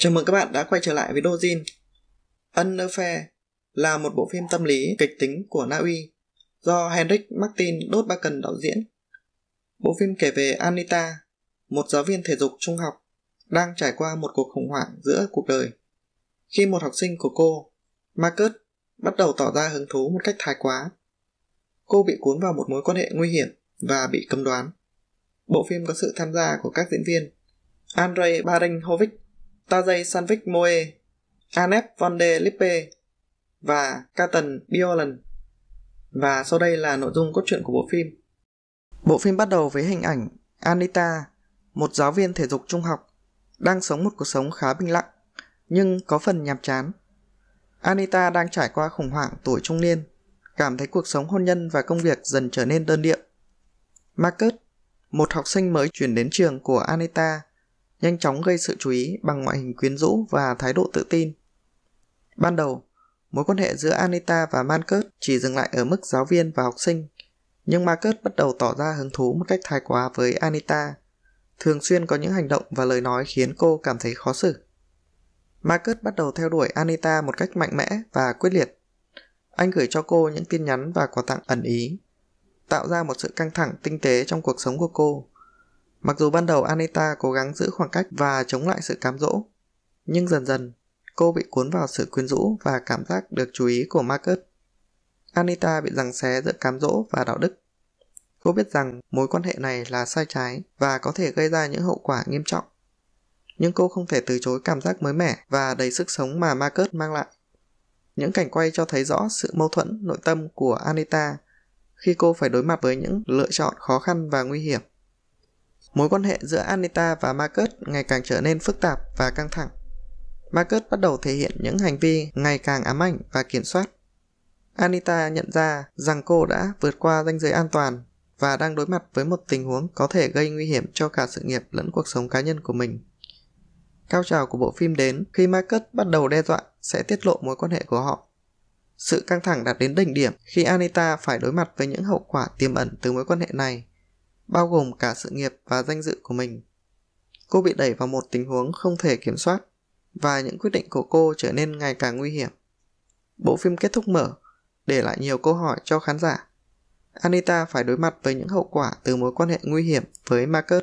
Chào mừng các bạn đã quay trở lại với Dojin. An Affair là một bộ phim tâm lý kịch tính của Na Uy do Henrik Martin Dotbakken đạo diễn. Bộ phim kể về Anita, một giáo viên thể dục trung học, đang trải qua một cuộc khủng hoảng giữa cuộc đời. Khi một học sinh của cô, Marcus, bắt đầu tỏ ra hứng thú một cách thái quá. Cô bị cuốn vào một mối quan hệ nguy hiểm và bị cấm đoán. Bộ phim có sự tham gia của các diễn viên Andrei Barinhovic, Tajay Sanvik Moe, Anep von der Lippe và Katen Biolan. Và sau đây là nội dung cốt truyện của bộ phim. Bộ phim bắt đầu với hình ảnh Anita, một giáo viên thể dục trung học, đang sống một cuộc sống khá bình lặng, nhưng có phần nhàm chán. Anita đang trải qua khủng hoảng tuổi trung niên, cảm thấy cuộc sống hôn nhân và công việc dần trở nên đơn điệu. Marcus, một học sinh mới chuyển đến trường của Anita, nhanh chóng gây sự chú ý bằng ngoại hình quyến rũ và thái độ tự tin. Ban đầu, mối quan hệ giữa Anita và Marcus chỉ dừng lại ở mức giáo viên và học sinh, nhưng Marcus bắt đầu tỏ ra hứng thú một cách thái quá với Anita, thường xuyên có những hành động và lời nói khiến cô cảm thấy khó xử. Marcus bắt đầu theo đuổi Anita một cách mạnh mẽ và quyết liệt. Anh gửi cho cô những tin nhắn và quà tặng ẩn ý, tạo ra một sự căng thẳng tinh tế trong cuộc sống của cô. Mặc dù ban đầu Anita cố gắng giữ khoảng cách và chống lại sự cám dỗ, nhưng dần dần cô bị cuốn vào sự quyến rũ và cảm giác được chú ý của Marcus. Anita bị giằng xé giữa cám dỗ và đạo đức. Cô biết rằng mối quan hệ này là sai trái và có thể gây ra những hậu quả nghiêm trọng. Nhưng cô không thể từ chối cảm giác mới mẻ và đầy sức sống mà Marcus mang lại. Những cảnh quay cho thấy rõ sự mâu thuẫn nội tâm của Anita khi cô phải đối mặt với những lựa chọn khó khăn và nguy hiểm. Mối quan hệ giữa Anita và Marcus ngày càng trở nên phức tạp và căng thẳng. Marcus bắt đầu thể hiện những hành vi ngày càng ám ảnh và kiểm soát. Anita nhận ra rằng cô đã vượt qua ranh giới an toàn và đang đối mặt với một tình huống có thể gây nguy hiểm cho cả sự nghiệp lẫn cuộc sống cá nhân của mình. Cao trào của bộ phim đến khi Marcus bắt đầu đe dọa sẽ tiết lộ mối quan hệ của họ. Sự căng thẳng đạt đến đỉnh điểm khi Anita phải đối mặt với những hậu quả tiềm ẩn từ mối quan hệ này, bao gồm cả sự nghiệp và danh dự của mình. Cô bị đẩy vào một tình huống không thể kiểm soát, và những quyết định của cô trở nên ngày càng nguy hiểm. Bộ phim kết thúc mở, để lại nhiều câu hỏi cho khán giả. Anita phải đối mặt với những hậu quả từ mối quan hệ nguy hiểm với Marcus.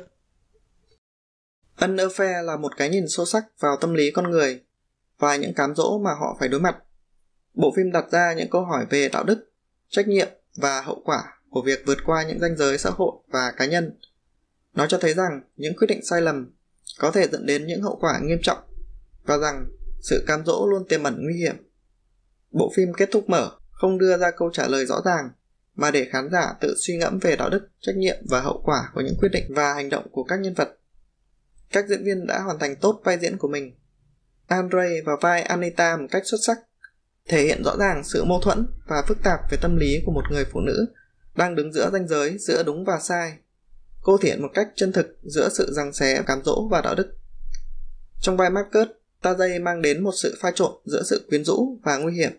An Affair là một cái nhìn sâu sắc vào tâm lý con người và những cám dỗ mà họ phải đối mặt. Bộ phim đặt ra những câu hỏi về đạo đức, trách nhiệm và hậu quả của việc vượt qua những ranh giới xã hội và cá nhân. Nó cho thấy rằng những quyết định sai lầm có thể dẫn đến những hậu quả nghiêm trọng và rằng sự cám dỗ luôn tiềm ẩn nguy hiểm. Bộ phim kết thúc mở, không đưa ra câu trả lời rõ ràng, mà để khán giả tự suy ngẫm về đạo đức, trách nhiệm và hậu quả của những quyết định và hành động của các nhân vật. Các diễn viên đã hoàn thành tốt vai diễn của mình. Andrei vào vai Anita một cách xuất sắc, thể hiện rõ ràng sự mâu thuẫn và phức tạp về tâm lý của một người phụ nữ đang đứng giữa ranh giới giữa đúng và sai. Cô thể hiện một cách chân thực giữa sự giằng xé, cám dỗ và đạo đức. Trong vai Marcus, Tajay mang đến một sự pha trộn giữa sự quyến rũ và nguy hiểm.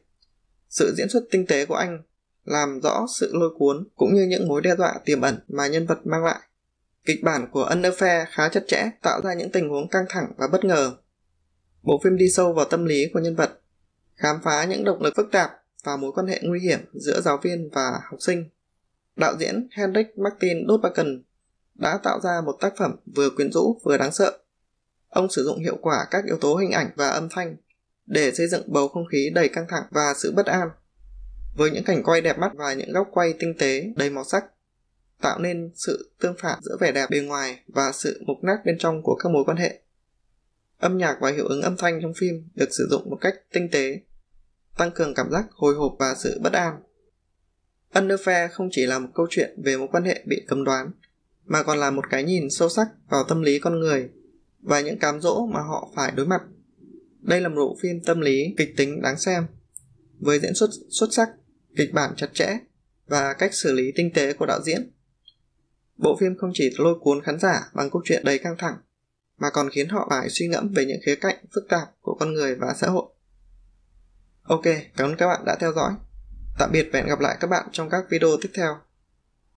Sự diễn xuất tinh tế của anh làm rõ sự lôi cuốn cũng như những mối đe dọa tiềm ẩn mà nhân vật mang lại. Kịch bản của An Affair khá chặt chẽ, tạo ra những tình huống căng thẳng và bất ngờ. Bộ phim đi sâu vào tâm lý của nhân vật, khám phá những động lực phức tạp và mối quan hệ nguy hiểm giữa giáo viên và học sinh. Đạo diễn Henrik Martin Dotbakken đã tạo ra một tác phẩm vừa quyến rũ vừa đáng sợ. Ông sử dụng hiệu quả các yếu tố hình ảnh và âm thanh để xây dựng bầu không khí đầy căng thẳng và sự bất an, với những cảnh quay đẹp mắt và những góc quay tinh tế đầy màu sắc, tạo nên sự tương phản giữa vẻ đẹp bề ngoài và sự mục nát bên trong của các mối quan hệ. Âm nhạc và hiệu ứng âm thanh trong phim được sử dụng một cách tinh tế, tăng cường cảm giác hồi hộp và sự bất an. An Affair không chỉ là một câu chuyện về mối quan hệ bị cấm đoán, mà còn là một cái nhìn sâu sắc vào tâm lý con người và những cám dỗ mà họ phải đối mặt. Đây là một bộ phim tâm lý kịch tính đáng xem, với diễn xuất xuất sắc, kịch bản chặt chẽ và cách xử lý tinh tế của đạo diễn. Bộ phim không chỉ lôi cuốn khán giả bằng câu chuyện đầy căng thẳng, mà còn khiến họ phải suy ngẫm về những khía cạnh phức tạp của con người và xã hội. Ok, cảm ơn các bạn đã theo dõi. Tạm biệt và hẹn gặp lại các bạn trong các video tiếp theo.